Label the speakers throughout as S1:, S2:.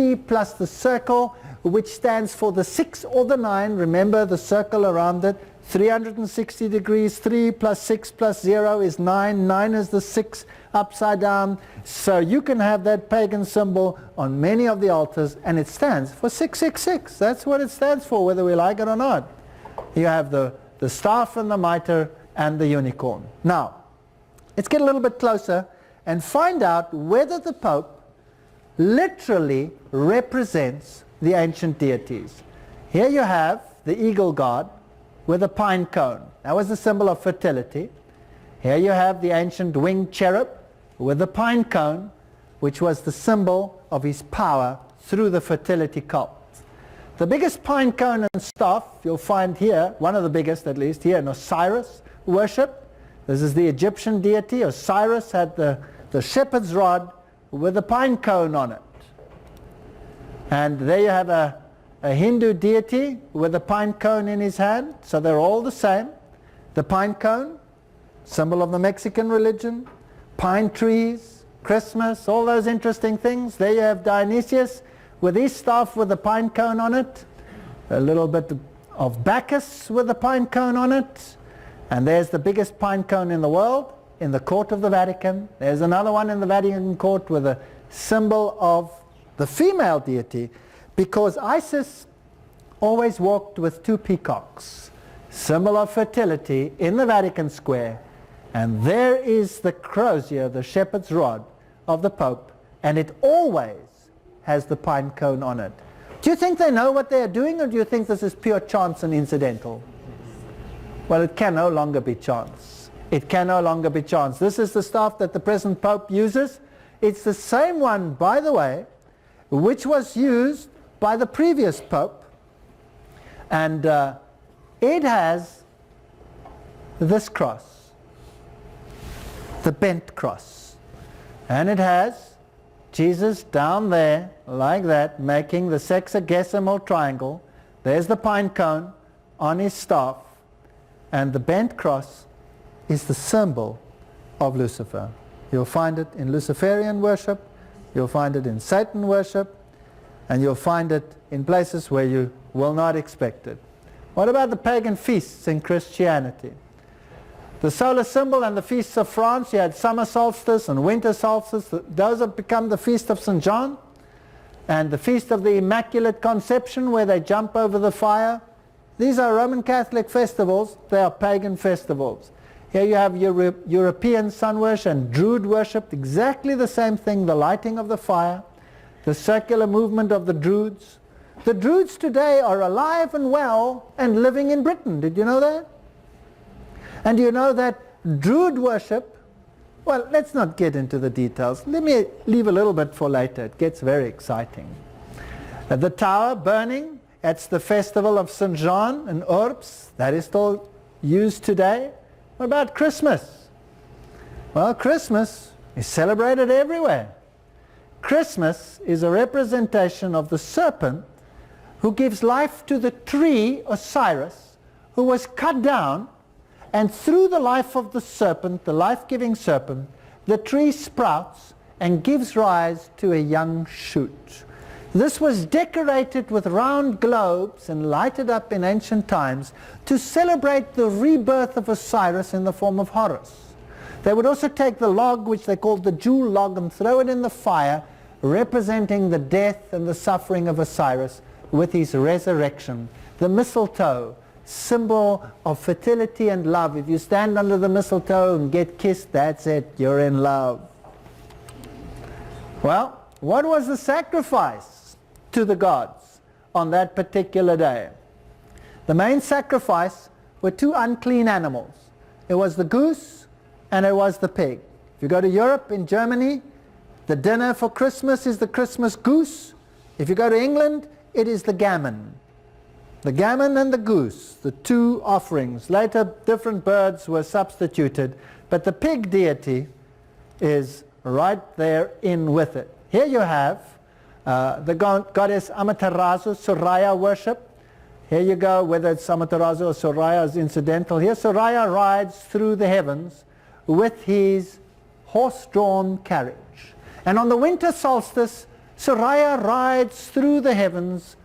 S1: 360 plus the circle, which stands for the 6 or the 9. Remember the circle around it. 360 degrees, 3 plus 6 plus 0 is 9. 9 is the 6 upside down. So you can have that pagan symbol on many of the altars, and it stands for 666. That's what it stands for, whether we like it or not. You have the staff and the mitre and the unicorn. Now, let's get a little bit closer and find out whether the Pope literally represents the ancient deities. Here you have the eagle god with a pine cone. That was the symbol of fertility. Here you have the ancient winged cherub with a pine cone, which was the symbol of his power through the fertility cult. The biggest pine cone and staff you'll find here, one of the biggest at least, here in Osiris worship. This is the Egyptian deity. Osiris had the shepherd's rod with a pine cone on it. And there you have a Hindu deity with a pine cone in his hand. So they're all the same. The pine cone, symbol of the Mexican religion, pine trees, Christmas, all those interesting things. There you have Dionysius with his staff with a pine cone on it. A little bit of Bacchus with a pine cone on it. And there's the biggest pine cone in the world in the court of the Vatican. There's another one in the Vatican court with a symbol of the female deity, because Isis always walked with 2 peacocks, symbol of fertility, in the Vatican Square. And there is the crozier, the shepherd's rod of the Pope, and it always has the pine cone on it. Do you think they know what they are doing, or do you think this is pure chance and incidental? Well, it can no longer be chance. It can no longer be chance. This is the staff that the present Pope uses. It's the same one, by the way, which was used by the previous Pope. And it has this cross, the bent cross. And it has Jesus down there, like that, making the sexagesimal triangle. There's the pine cone on his staff. And the bent cross is the symbol of Lucifer. You'll find it in Luciferian worship, you'll find it in Satan worship, and you'll find it in places where you will not expect it. What about the pagan feasts in Christianity? The solar symbol and the feasts of France, you had summer solstice and winter solstice. Those have become the feast of St. John, and the feast of the Immaculate Conception, where they jump over the fire. These are Roman Catholic festivals. They are pagan festivals. Here you have European sun worship and Druid worship, exactly the same thing, the lighting of the fire, the circular movement of the Druids. The Druids today are alive and well and living in Britain. Did you know that? And do you know that Druid worship, well, let's not get into the details. Let me leave a little bit for later. It gets very exciting. The tower burning, that's the festival of St. John and Urbs. That is still used today. What about Christmas? Well, Christmas is celebrated everywhere. Christmas is a representation of the serpent who gives life to the tree Osiris, who was cut down, and through the life of the serpent, the life-giving serpent, the tree sprouts and gives rise to a young shoot. This was decorated with round globes and lighted up in ancient times to celebrate the rebirth of Osiris in the form of Horus. They would also take the log, which they called the Jewel log, and throw it in the fire, representing the death and the suffering of Osiris with his resurrection. The mistletoe, symbol of fertility and love. If you stand under the mistletoe and get kissed, that's it, you're in love. Well, what was the sacrifice to the gods on that particular day? The main sacrifice were 2 unclean animals. It was the goose and it was the pig. If you go to Europe, in Germany, the dinner for Christmas is the Christmas goose. If you go to England, it is the gammon. The gammon and the goose, the 2 offerings. Later, different birds were substituted, but the pig deity is right there in with it. Here you have the goddess Amaterasu, Soraya worship. Here you go, whether it's Amaterasu or Soraya is incidental. Here Soraya rides through the heavens with his horse-drawn carriage. And on the winter solstice, Sariah rides through the heavens,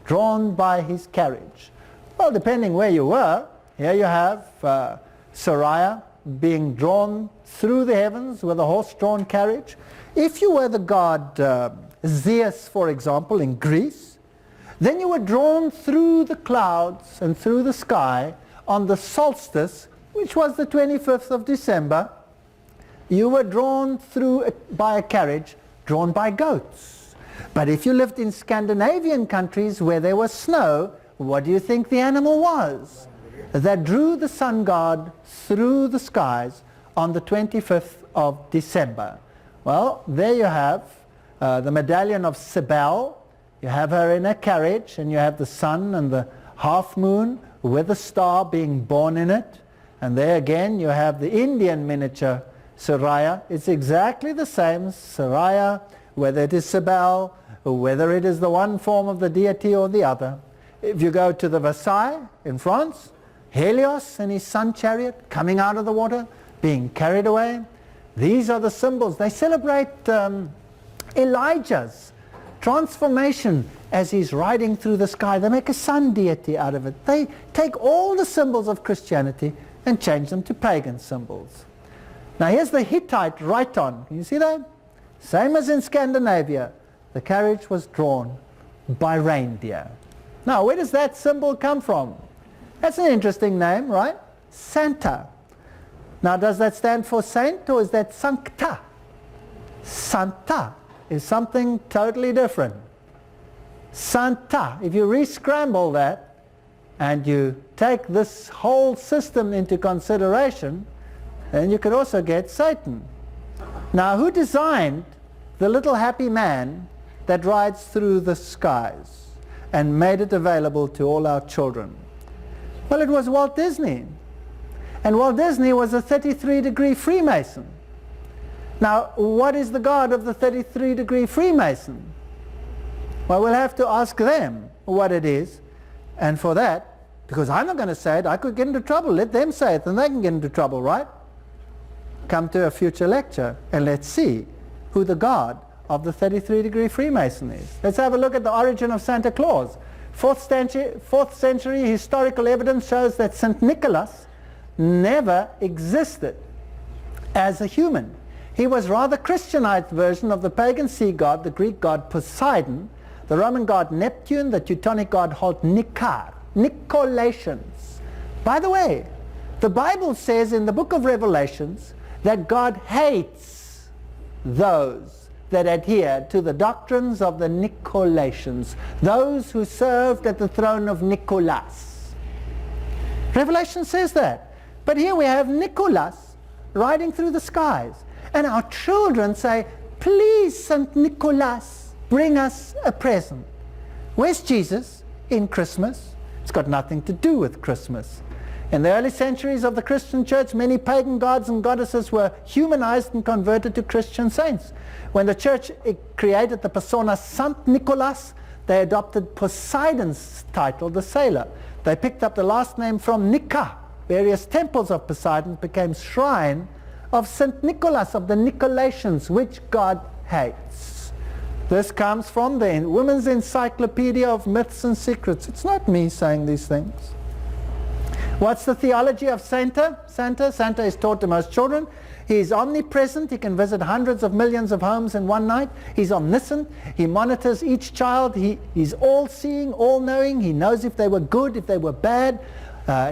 S1: drawn by his carriage. Well, depending where you were, here you have Sariah being drawn through the heavens with a horse-drawn carriage. If you were the god Zeus, for example, in Greece, then you were drawn through the clouds and through the sky on the solstice, which was the 25th of December. You were drawn through by a carriage drawn by goats. But if you lived in Scandinavian countries where there was snow, what do you think the animal was that drew the sun god through the skies on the 25th of December? Well, there you have the medallion of Cybele. You have her in a carriage, and you have the sun and the half moon with a star being born in it. And there again you have the Indian miniature Sariah. It's exactly the same Sariah, whether it is Cybele, or whether it is the one form of the deity or the other. If you go to the Versailles in France, Helios and his sun chariot coming out of the water, being carried away. These are the symbols. They celebrate Elijah's transformation as he's riding through the sky. They make a sun deity out of it. They take all the symbols of Christianity and change them to pagan symbols. Now here's the Hittite Raiton. Can you see that? Same as in Scandinavia. The carriage was drawn by reindeer. Now where does that symbol come from? That's an interesting name, right? Santa. Now does that stand for saint, or is that sancta? Santa is something totally different. Santa, if you re-scramble that and you take this whole system into consideration, then you could also get Satan. Now who designed the little happy man that rides through the skies and made it available to all our children? Well, it was Walt Disney. And Walt Disney was a 33-degree Freemason. Now, what is the god of the 33-degree Freemason? Well, we'll have to ask them what it is. And for that, because I'm not going to say it, I could get into trouble. Let them say it, and they can get into trouble, right? Come to a future lecture, and let's see who the god of the 33-degree Freemason is. Let's have a look at the origin of Santa Claus. 4th century historical evidence shows that St. Nicholas never existed as a human. He was rather Christianized version of the pagan sea god, the Greek god Poseidon, the Roman god Neptune, the Teutonic god called Nikar, Nicolaitans. By the way, the Bible says in the book of Revelations that God hates those that adhere to the doctrines of the Nicolaitans, those who served at the throne of Nicholas. Revelation says that. But here we have Nicholas riding through the skies. And our children say, please, St. Nicholas, bring us a present. Where's Jesus in Christmas? It's got nothing to do with Christmas. In the early centuries of the Christian church, many pagan gods and goddesses were humanized and converted to Christian saints. When the church created the persona Saint Nicholas, they adopted Poseidon's title, the sailor. They picked up the last name from Nika. Various temples of Poseidon became shrine of St. Nicholas of the Nicolaitans, which God hates. This comes from the Women's Encyclopedia of Myths and Secrets. It's not me saying these things. What's the theology of Santa? Santa is taught to most children. He is omnipresent. He can visit hundreds of millions of homes in one night. He's omniscient. He monitors each child. He's all-seeing, all-knowing. He knows if they were good, if they were bad.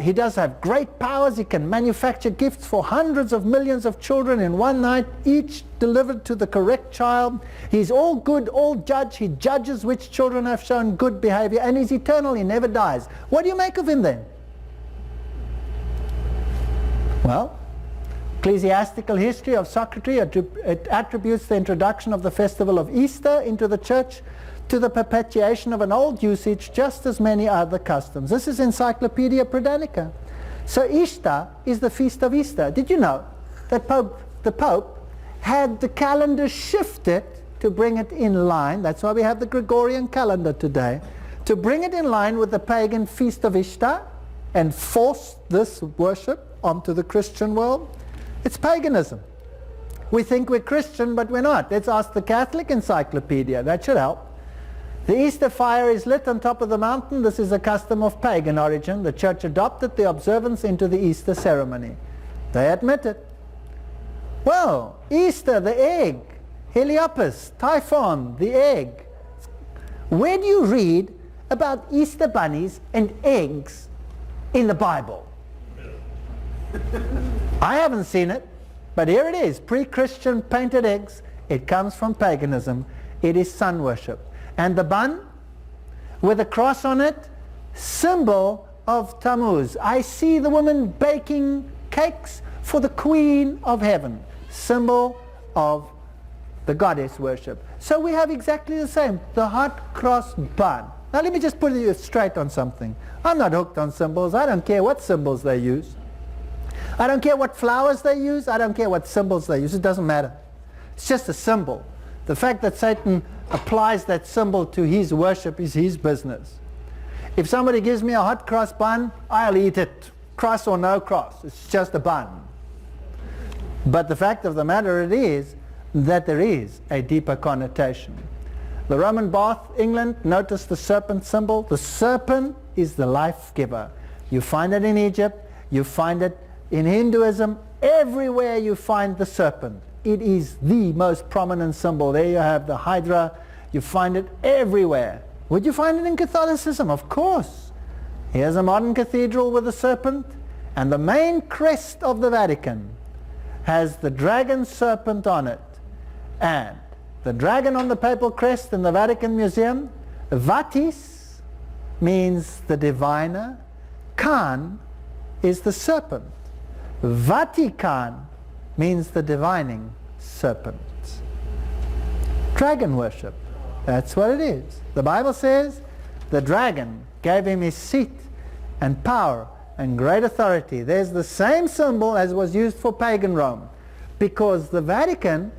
S1: He does have great powers. He can manufacture gifts for hundreds of millions of children in one night, each delivered to the correct child. He's all good, all judge. He judges which children have shown good behavior, and he's eternal. He never dies. What do you make of him then? Well, ecclesiastical history of Socrates it attributes the introduction of the festival of Easter into the church to the perpetuation of an old usage, just as many other customs. This is Encyclopedia Britannica. So Easter is the feast of Easter. Did you know that the Pope had the calendar shifted to bring it in line? That's why we have the Gregorian calendar today, to bring it in line with the pagan feast of Ishtar and force this worship onto the Christian world. It's paganism. We think we're Christian, but we're not. Let's ask the Catholic Encyclopedia. That should help. The Easter fire is lit on top of the mountain. This is a custom of pagan origin. The church adopted the observance into the Easter ceremony. They admit it. Well, Easter, the egg, Heliopis, Typhon, the egg. Where do you read about Easter bunnies and eggs in the Bible? I haven't seen it, but here it is, pre-Christian painted eggs. It comes from paganism. It is sun worship. And the bun with a cross on it, symbol of Tammuz. I see the woman baking cakes for the Queen of Heaven, symbol of the goddess worship. So we have exactly the same, the hot cross bun. Now let me just put you straight on something. I'm not hooked on symbols. I don't care what symbols they use. I don't care what flowers they use. I don't care what symbols they use. It doesn't matter. It's just a symbol. The fact that Satan applies that symbol to his worship is his business. If somebody gives me a hot cross bun, I'll eat it. Cross or no cross. It's just a bun. But the fact of the matter it is that there is a deeper connotation. The Roman bath, England, notice the serpent symbol. The serpent is the life giver. You find it in Egypt. You find it in Hinduism. Everywhere you find the serpent. It is the most prominent symbol. There you have the Hydra. You find it everywhere. Would you find it in Catholicism? Of course. Here's a modern cathedral with a serpent, and the main crest of the Vatican has the dragon serpent on it. And the dragon on the papal crest in the Vatican Museum, Vatis means the diviner, Khan is the serpent. Vatican means the divining serpent. Dragon worship, that's what it is. The Bible says the dragon gave him his seat and power and great authority. There's the same symbol as was used for pagan Rome, because the Vatican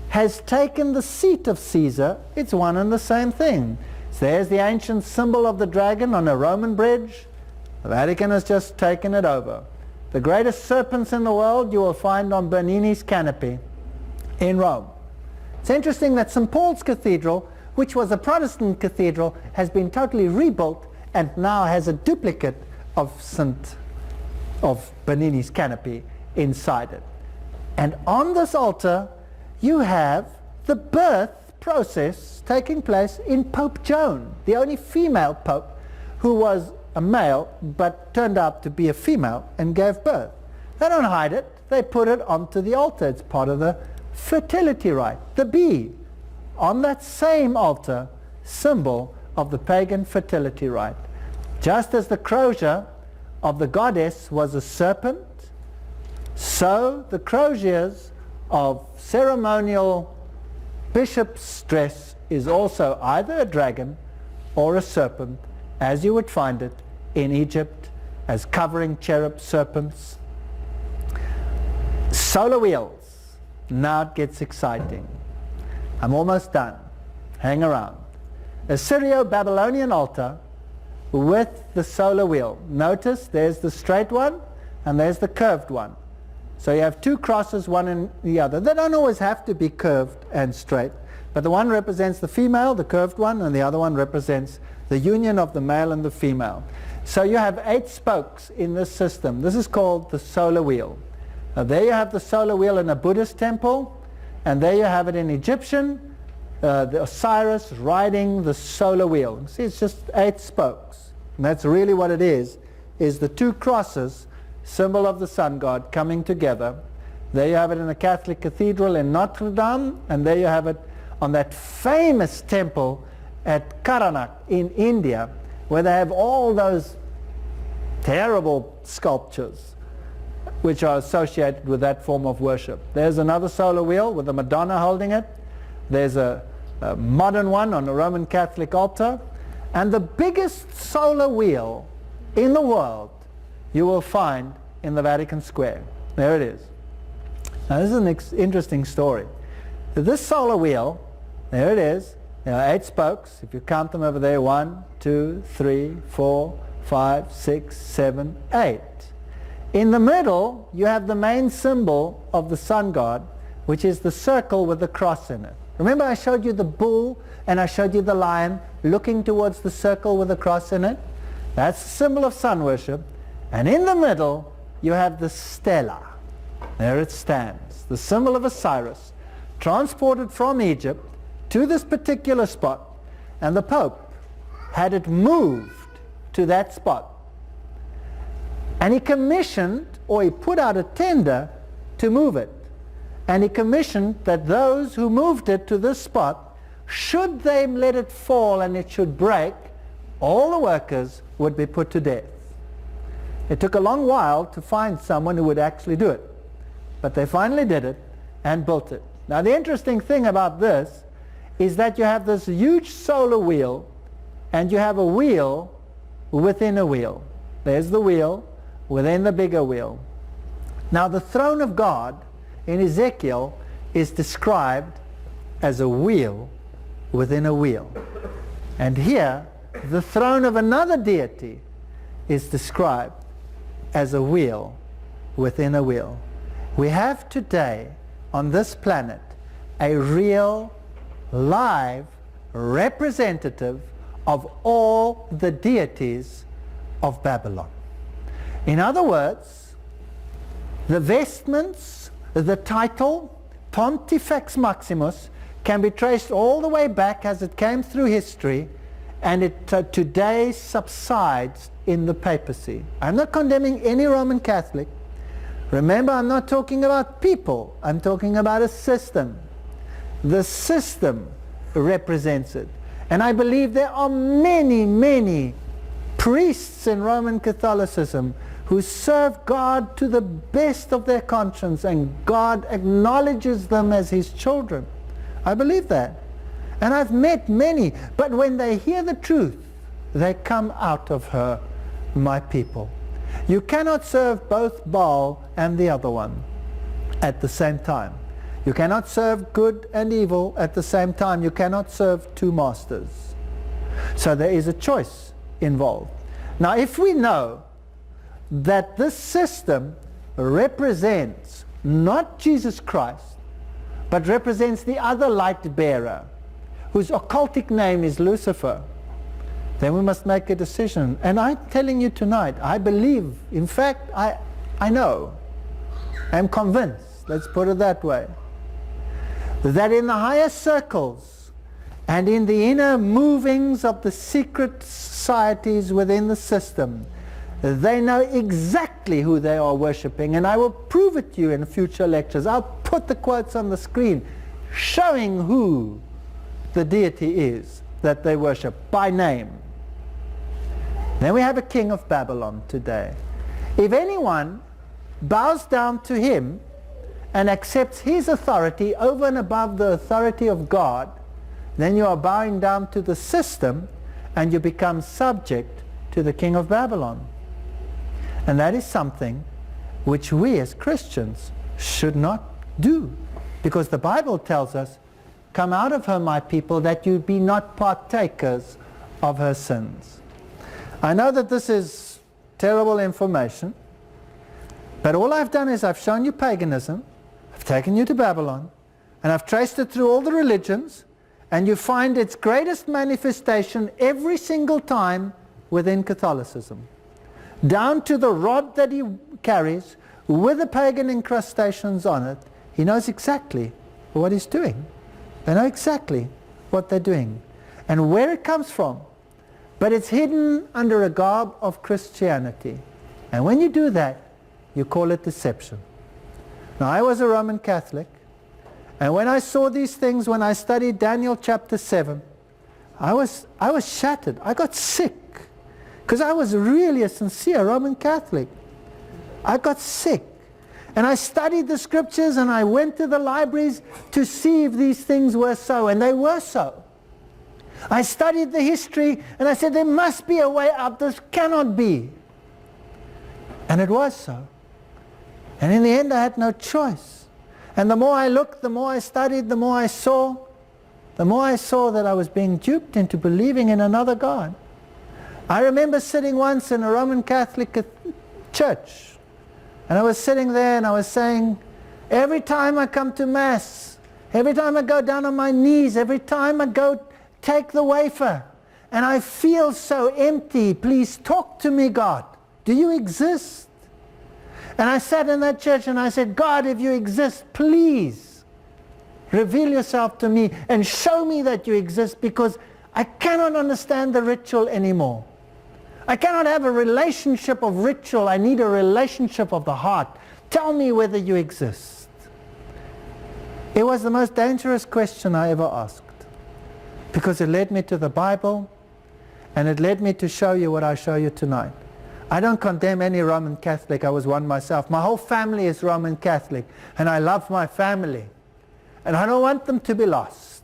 S1: has taken the seat of Caesar. It's one and the same thing. So there's the ancient symbol of the dragon on a Roman bridge. The Vatican has just taken it over. The greatest serpents in the world you will find on Bernini's canopy in Rome. It's interesting that St. Paul's Cathedral, which was a Protestant cathedral, has been totally rebuilt and now has a duplicate of Bernini's canopy inside it. And on this altar you have the birth process taking place in Pope Joan, the only female pope who was a male but turned out to be a female and gave birth. They don't hide it. They put it onto the altar. It's part of the fertility rite. The bee on that same altar, symbol of the pagan fertility rite. Just as the crozier of the goddess was a serpent, so the croziers of ceremonial bishop's dress is also either a dragon or a serpent, as you would find it in Egypt as covering cherub serpents. Solar wheels. Now it gets exciting. I'm almost done. Hang around. A Syrio-Babylonian altar with the solar wheel. Notice there's the straight one and there's the curved one. So you have two crosses, one in the other. They don't always have to be curved and straight, but the one represents the female, the curved one, and the other one represents the union of the male and the female. So you have 8 spokes in this system. This is called the solar wheel. Now there you have the solar wheel in a Buddhist temple, and there you have it in Egyptian, the Osiris riding the solar wheel. See, it's just 8 spokes. And that's really what it is the 2 crosses, symbol of the sun god, coming together. There you have it in the Catholic Cathedral in Notre Dame, and there you have it on that famous temple at Karnak in India, where they have all those terrible sculptures which are associated with that form of worship. There's another solar wheel with a Madonna holding it. There's a modern one on a Roman Catholic altar. And the biggest solar wheel in the world you will find in the Vatican Square. There it is. Now this is an interesting story. This solar wheel, there it is. There are 8 spokes. If you count them over there, 1, 2, 3, 4, 5, 6, 7, 8. In the middle, you have the main symbol of the sun god, which is the circle with the cross in it. Remember I showed you the bull and I showed you the lion looking towards the circle with the cross in it? That's the symbol of sun worship. And in the middle you have the stela. There it stands, the symbol of Osiris, transported from Egypt to this particular spot, and the Pope had it moved to that spot. And he commissioned, or he put out a tender to move it. And he commissioned that those who moved it to this spot, should they let it fall and it should break, all the workers would be put to death. It took a long while to find someone who would actually do it. But they finally did it and built it. Now the interesting thing about this is that you have this huge solar wheel and you have a wheel within a wheel. There's the wheel within the bigger wheel. Now the throne of God in Ezekiel is described as a wheel within a wheel. And here the throne of another deity is described as a wheel within a wheel. We have today on this planet a real, live representative of all the deities of Babylon. In other words, the vestments, the title, Pontifex Maximus, can be traced all the way back as it came through history, and it today subsides in the papacy. I'm not condemning any Roman Catholic. Remember, I'm not talking about people. I'm talking about a system. The system represents it. And I believe there are many, many priests in Roman Catholicism who serve God to the best of their conscience, and God acknowledges them as his children. I believe that. And I've met many, but when they hear the truth, they come out of her, my people. You cannot serve both Baal and the other one at the same time. You cannot serve good and evil at the same time. You cannot serve two masters. So there is a choice involved. Now if we know that this system represents not Jesus Christ, but represents the other light bearer, whose occultic name is Lucifer, then we must make a decision. And I'm telling you tonight, I believe, in fact, I know, I'm convinced, let's put it that way, that in the higher circles and in the inner movings of the secret societies within the system, they know exactly who they are worshipping, and I will prove it to you in future lectures. I'll put the quotes on the screen showing who the deity is that they worship by name. Then we have a king of Babylon today. If anyone bows down to him and accepts his authority over and above the authority of God, then you are bowing down to the system and you become subject to the king of Babylon. And that is something which we as Christians should not do, because the Bible tells us, come out of her, my people, that you be not partakers of her sins. I know that this is terrible information, but all I've done is I've shown you paganism, I've taken you to Babylon, and I've traced it through all the religions, and you find its greatest manifestation every single time within Catholicism. Down to the rod that he carries with the pagan incrustations on it, he knows exactly what he's doing. They know exactly what they're doing and where it comes from. But it's hidden under a garb of Christianity. And when you do that, you call it deception. Now, I was a Roman Catholic, and when I saw these things, when I studied Daniel chapter 7, I was shattered. I got sick, because I was really a sincere Roman Catholic. I got sick. And I studied the scriptures, and I went to the libraries to see if these things were so, and they were so. I studied the history, and I said, there must be a way out. This cannot be. And it was so. And in the end, I had no choice. And the more I looked, the more I studied, the more I saw that I was being duped into believing in another God. I remember sitting once in a Roman Catholic church, and I was sitting there and I was saying, Every time I come to Mass, every time I go down on my knees, every time I go take the wafer, and I feel so empty, please talk to me, God. Do you exist? And I sat in that church and I said, God, if you exist, please reveal yourself to me and show me that you exist, because I cannot understand the ritual anymore. I cannot have a relationship of ritual. I need a relationship of the heart. Tell me whether you exist. It was the most dangerous question I ever asked, because it led me to the Bible, and it led me to show you what I show you tonight. I don't condemn any Roman Catholic. I was one myself. My whole family is Roman Catholic, and I love my family. And I don't want them to be lost.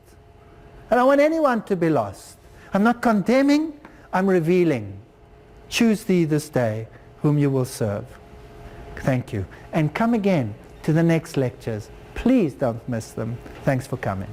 S1: I don't want anyone to be lost. I'm not condemning, I'm revealing. Choose thee this day whom you will serve. Thank you. And come again to the next lectures. Please don't miss them. Thanks for coming.